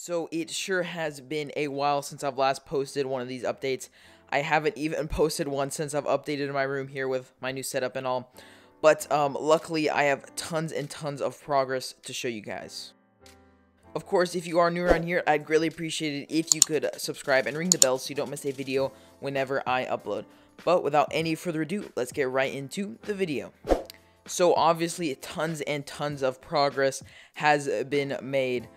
So it sure has been a while since I've last posted one of these updates. I haven't even posted one since I've updated my room here with my new setup and all. But luckily I have tons and tons of progress to show you guys. Of course, if you are new around here, I'd greatly appreciate it if you could subscribe and ring the bell so you don't miss a video whenever I upload. But without any further ado, let's get right into the video. So obviously tons and tons of progress has been made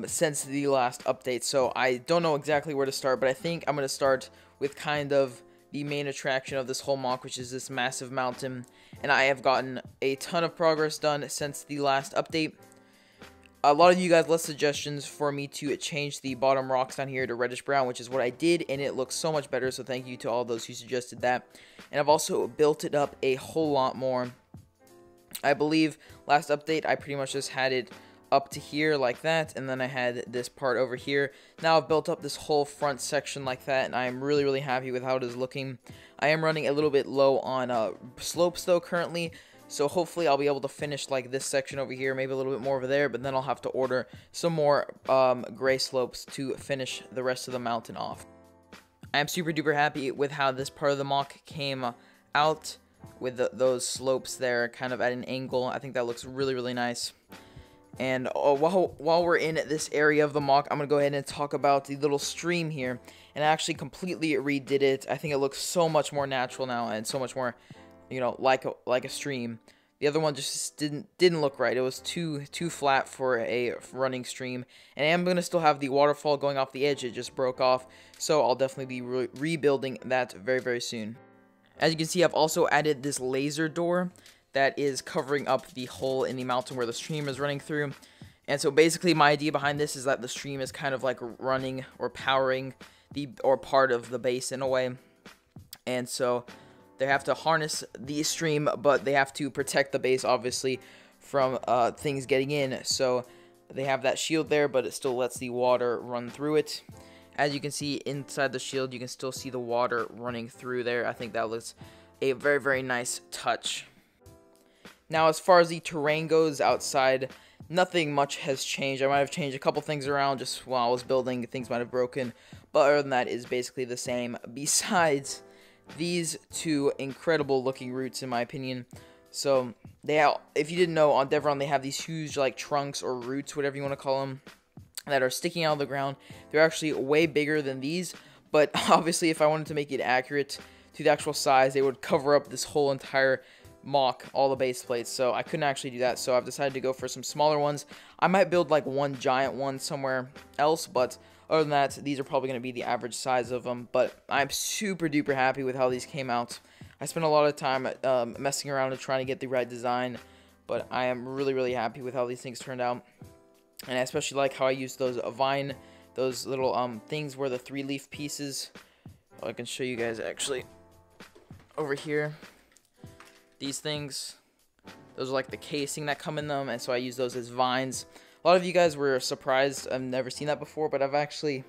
since the last update, so I don't know exactly where to start, but I think I'm going to start with kind of the main attraction of this whole mock, which is this massive mountain, and I have gotten a ton of progress done since the last update. A lot of you guys left suggestions for me to change the bottom rocks down here to reddish brown, which is what I did, and it looks so much better, so thank you to all those who suggested that. And I've also built it up a whole lot more. I believe last update I pretty much just had it up to here like that, and then I had this part over here. Now I've built up this whole front section like that, and I am really happy with how it is looking. I am running a little bit low on slopes though currently, so hopefully I'll be able to finish like this section over here, maybe a little bit more over there, but then I'll have to order some more gray slopes to finish the rest of the mountain off. I am super duper happy with how this part of the mock came out with those slopes there kind of at an angle. I think that looks really nice. And while we're in this area of the mock, I'm going to go ahead and talk about the little stream here. And I actually completely redid it. I think it looks so much more natural now and so much more, you know, like a stream. The other one just didn't look right. It was too flat for a running stream. And I am going to still have the waterfall going off the edge. It just broke off. So I'll definitely be rebuilding that very soon. As you can see, I've also added this laser door that is covering up the hole in the mountain where the stream is running through. And so basically my idea behind this is that the stream is kind of like running or powering or part of the base in a way. And so they have to harness the stream, but they have to protect the base obviously from things getting in. So they have that shield there, but it still lets the water run through it. As you can see inside the shield, you can still see the water running through there. I think that looks a very nice touch. Now, as far as the terrain goes outside, nothing much has changed. I might have changed a couple things around just while I was building. Things might have broken, but other than that, is basically the same. Besides these two incredible looking roots, in my opinion. So, if you didn't know, on Devaron, they have these huge like trunks or roots, whatever you want to call them, that are sticking out of the ground. They're actually way bigger than these, but obviously if I wanted to make it accurate to the actual size, they would cover up this whole entire mock, all the base plates, so I couldn't actually do that. So I've decided to go for some smaller ones. I might build like one giant one somewhere else, but other than that, these are probably going to be the average size of them. But I'm super duper happy with how these came out. I spent a lot of time messing around and trying to get the right design, but I am really happy with how these things turned out. And I especially like how I used those those little things where the 3-leaf pieces. I can show you guys actually over here. These things, those are like the casing that come in them, and so I use those as vines. A lot of you guys were surprised. I've never seen that before, but I've actually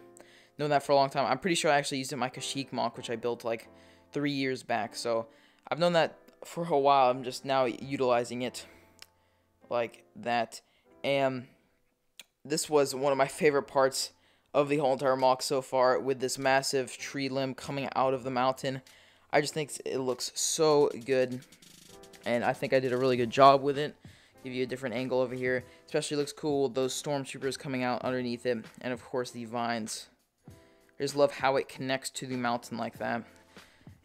known that for a long time. I'm pretty sure I actually used it in my Kashyyyk mock, which I built like 3 years back. So I've known that for a while. I'm just now utilizing it like that. And this was one of my favorite parts of the whole entire mock so far, with this massive tree limb coming out of the mountain. I just think it looks so good, and I think I did a really good job with it. Give you a different angle over here. Especially looks cool with those stormtroopers coming out underneath it, and of course the vines. I just love how it connects to the mountain like that.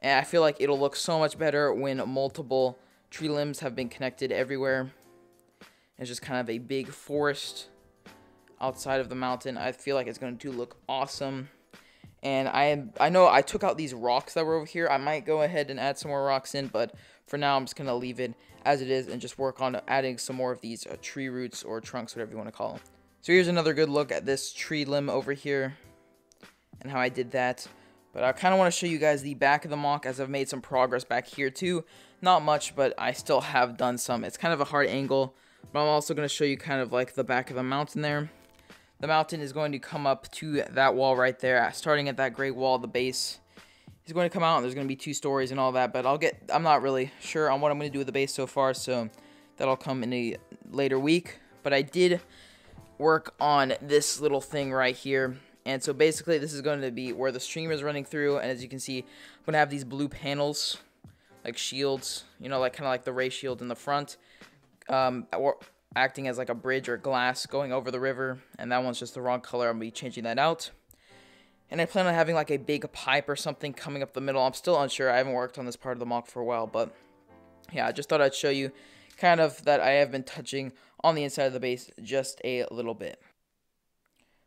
And I feel like it'll look so much better when multiple tree limbs have been connected everywhere. It's just kind of a big forest outside of the mountain. I feel like it's going to look awesome. And I know I took out these rocks that were over here. I might go ahead and add some more rocks in, but for now I'm just going to leave it as it is and just work on adding some more of these tree roots or trunks, whatever you want to call them. So here's another good look at this tree limb over here and how I did that. But I kind of want to show you guys the back of the mock, as I've made some progress back here too. Not much, but I still have done some. It's kind of a hard angle, but I'm also going to show you kind of like the back of the mountain there. The mountain is going to come up to that wall right there, starting at that great wall, the base. He's going to come out, and there's going to be 2 stories and all that, but I'm not really sure on what I'm going to do with the base so far, so that'll come in a later week. But I did work on this little thing right here. And so basically this is going to be where the streamer is running through, and as you can see, I'm going to have these blue panels, like shields, you know, like kind of like the ray shield in the front, acting as like a bridge or glass going over the river, and that one's just the wrong color. I'm going to be changing that out. And I plan on having like a big pipe or something coming up the middle. I'm still unsure. I haven't worked on this part of the mock for a while, but yeah, I just thought I'd show you kind of that I have been touching on the inside of the base just a little bit.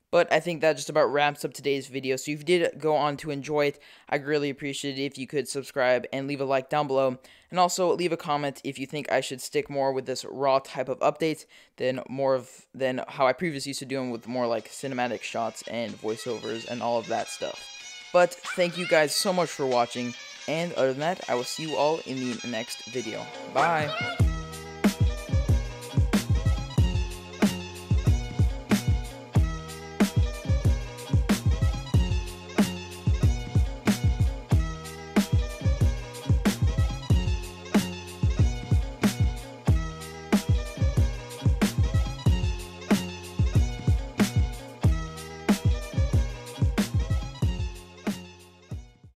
But I think that just about wraps up today's video. So if you did go on to enjoy it, I'd really appreciate it if you could subscribe and leave a like down below. And also leave a comment if you think I should stick more with this raw type of updates than how I previously used to do them with more like cinematic shots and voiceovers and all of that stuff. But thank you guys so much for watching. And other than that, I will see you all in the next video. Bye!